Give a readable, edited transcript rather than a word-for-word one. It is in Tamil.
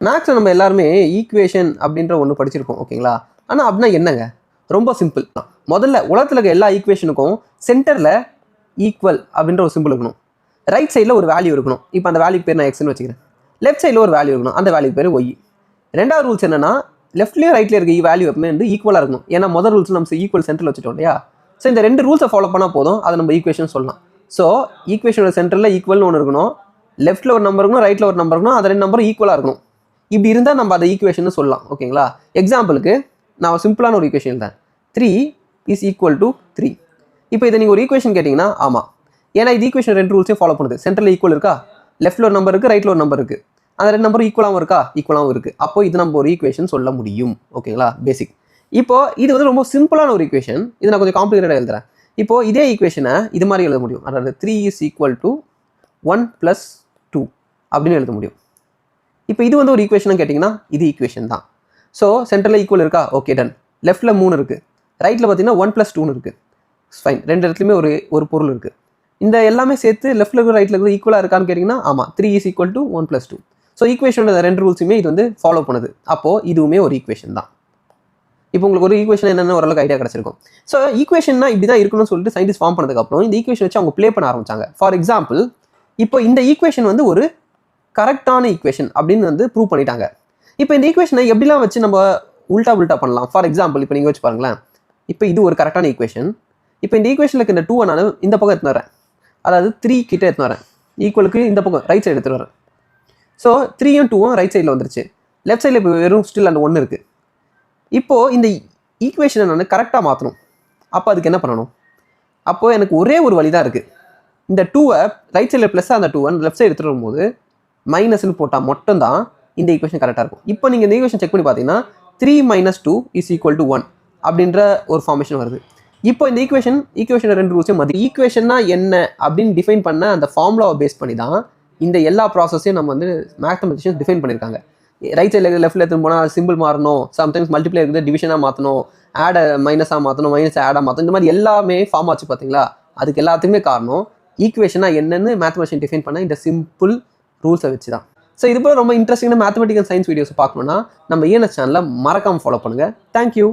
மேக்ஸில் நம்ம எல்லாருமே ஈக்குவேஷன் அப்படின்ற ஒன்று படிச்சிருக்கோம் ஓகேங்களா. ஆனால் அப்படின்னா என்னங்க, ரொம்ப சிம்பிள் தான். முதல்ல உலகத்தில் இருக்க எல்லா ஈக்குவேஷனுக்கும் சென்டரில் ஈக்குவல் அப்படின்ற ஒரு சிம்பிள் இருக்கணும். ரைட் சைடில் ஒரு வேல்யூ இருக்கணும். இப்போ அந்த வேல்யூ பேர் நான் எக்ஸ்னு வச்சுக்கிறேன். லெஃப்ட் சைடில் ஒரு வேல்யூ இருக்கணும், அந்த வேல்யூ பேர் ஒய். ரெண்டாவது ரூல்ஸ் என்னன்னா, லெஃப்ட்லேயும் ரைட்லேயும் இருக்க வேல்யூ எப்பவுமே வந்து ஈக்குவலாக இருக்கணும். ஏன்னா முதல் ரூல்ஸ் நம்ம ஈக்குவல் சென்டரில் வச்சுட்டோம் இல்லையா. ஸோ இந்த ரெண்டு ரூல்ஸை ஃபாலோ பண்ணால் போதும், அதை நம்ம ஈக்குவேஷன் சொல்லலாம். ஸோ ஈக்குவேஷனோட சென்டரில் ஈக்குவல்னு ஒன்று இருக்கணும், லெஃப்ட்டில் ஒரு நம்பர் இருக்கணும், ரைட்டில் ஒரு நம்பர் இருக்கணும், அது ரெண்டு நம்பரும் ஈக்குவலாக இருக்கணும். இப்படி இருந்தால் நம்ம அதை ஈக்குவேஷன் சொல்லலாம் ஓகேங்களா. எக்ஸாம்பிளுக்கு நான் சிம்பிளான ஒரு ஈக்குவேஷன் எழுதேன், 3 இஸ் ஈக்குவல் டு 3. இப்போ இதை நீங்கள் ஒரு ஈக்குவேஷன் கேட்டிங்கன்னா ஆமாம், ஏன்னா இது ஈக்குவேஷன் ரெண்டு ரூல்ஸையும் ஃபாலோ பண்ணுது. சென்டரில் ஈக்குவல் இருக்கா, லெஃப்ட்டில் ஒரு நம்பர் இருக்குது, ரைட்டில் ஒரு நம்பர் இருக்குது, அந்த ரெண்டு நம்பரும் ஈக்குவலாகவும் இருக்கா, ஈக்குவலாகவும் இருக்குது. அப்போ இது நம்ம ஒரு ஈக்குவேஷன் சொல்ல முடியும் ஓகேங்களா. பேசிக். இப்போ இது வந்து ரொம்ப சிம்பிளான ஒரு ஈக்குவேஷன், இது நான் கொஞ்சம் காம்ப்ளிகேட்டடாக எழுதுறேன். இப்போ இதே ஈக்குவேஷனை இது மாதிரி எழுத முடியும், அதாவது 3 இஸ் ஈக்குவல் டு 1 + 2 அப்படின்னு எழுத முடியும். இப்போ இது வந்து ஒரு ஈக்குவேஷன் கேட்டிங்கன்னா இது ஈக்குவேஷன் தான். ஸோ சென்டரில் ஈக்குவல் இருக்கா, ஓகே டன். லெஃப்ட்டில் 3 இருக்குது, ரைட்டில் பார்த்தீங்கன்னா 1 + 2 இருக்குது, ஃபைன். ரெண்டு இடத்துலையுமே ஒரு பொருள் இருக்குது. இந்த எல்லாமே சேர்த்து லெஃப்ட்டில் இருக்கிற ரைட்டில் இருக்கிற ஈக்குவலாக இருக்கான்னு கேட்டிங்கன்னா ஆமாம், 3 இஸ் ஈக்குவல் டு 1 + 2. ஸோ ஈக்குவேஷனோட ரெண்டு ரூல்ஸுமே இது வந்து ஃபாலோ பண்ணுது. அப்போது இதுவுமே ஒரு ஈக்குவேஷன் தான். இப்போ உங்களுக்கு ஒரு ஈக்குவேஷன் என்னென்ன ஓரளவுக்கு ஐடியா கிடச்சிருக்கும். ஸோ ஈக்குவேஷன்னா இப்படி தான் இருக்கணும்னு சொல்லிட்டு சயின்டிஸ்ட் ஃபார்ம் பண்ணதுக்கப்புறம் இந்த ஈக்குவேஷன் வச்சு அவங்க ப்ளே பண்ண ஆரம்பிச்சாங்க. ஃபார் எக்ஸாம்பிள், இப்போ இந்த ஈக்குவேஷன் வந்து ஒரு கரெக்டான ஈக்குவேஷன் அப்படின்னு வந்து ப்ரூவ் பண்ணிட்டாங்க. இப்போ இந்த ஈக்குவேஷனை எப்படிலாம் வச்சு நம்ம உல்டா பண்ணலாம். ஃபார் எக்ஸாம்பிள், இப்போ நீங்கள் வச்சு பாருங்களேன், இப்போ இது ஒரு கரெக்டான ஈக்குவேஷன். இப்போ இந்த ஈக்குவேஷனுக்கு இந்த 2 நான் இந்த பக்கம் எடுத்துன்னு வரேன், அதாவது 3 கிட்டே எடுத்துன்னு வரேன், ஈக்குவலுக்கு இந்த பக்கம் ரைட் சைடு எடுத்துகிட்டு வரேன். ஸோ 3ம் 2ம் ரைட் சைடில் வந்துருச்சு. லெஃப்ட் சைடில் இப்போ வெறும் ஸ்டில் அந்த 1 இருக்குது. இப்போது இந்த ஈக்குவேஷனை நான் கரெக்டாக மாற்றணும். அப்போ அதுக்கு என்ன பண்ணணும்? அப்போது எனக்கு ஒரே ஒரு வழி தான் இருக்குது. இந்த 2வை ரைட் சைடில் ப்ளஸ்ஸாக அந்த 2வை லெஃப்ட் சைடு எடுத்துகிட்டு வரும்போது மைனஸ்ன்னு போட்டால் மட்டும்தான் இந்த ஈக்குவேஷன் கரெக்டாக இருக்கும். இப்போ நீங்கள் இந்த ஈக்குவேஷன் செக் பண்ணி பார்த்தீங்கன்னா 3 - 2 இஸ் ஈக்குவல் டு 1 அப்படின்ற ஒரு ஃபார்மேஷன் வருது. இப்போ இந்த ஈக்குவேஷன் ரெண்டு ரூல்ஸையும் ஈக்குவேஷன்னா என்ன அப்படின்னு டிஃபைன் பண்ண அந்த ஃபார்முலாவை பேஸ் பண்ணி தான் இந்த எல்லா ப்ராசஸையும் நம்ம வந்து மேத்தமெட்டிஷியன்ஸ் டிஃபைன் பண்ணியிருக்காங்க. ரைட் சைடில் லெஃப்ட்டில் எடுத்து போனால் சிம்பிள் மாறணும், சம்டைம்ஸ் மல்டிப்ளை இருக்குது டிவிஷனாக மாற்றணும், ஆடை மைனஸாக மாற்றணும், மைனஸ் ஆடாக மாற்றணும், இந்த மாதிரி எல்லாமே ஃபார்ம் ஆச்சு பார்த்தீங்களா. அதுக்கு எல்லாத்துக்குமே காரணம் ஈக்குவேஷனாக என்னென்னு மேத்தமெட்டிஷியன் டிஃபைன் பண்ண இந்த சிம்பிள் ரூல்ஸை வச்சு தான். ஸோ இது போல் ரொம்ப இன்ட்ரெஸ்டிங்கான மேத்தமெட்டிக்கல் சயின்ஸ் வீடியோஸ் பார்க்கணுன்னா நம்ம ENS சேனலை மறக்காமல் ஃபாலோ பண்ணுங்கள். தேங்க்யூ.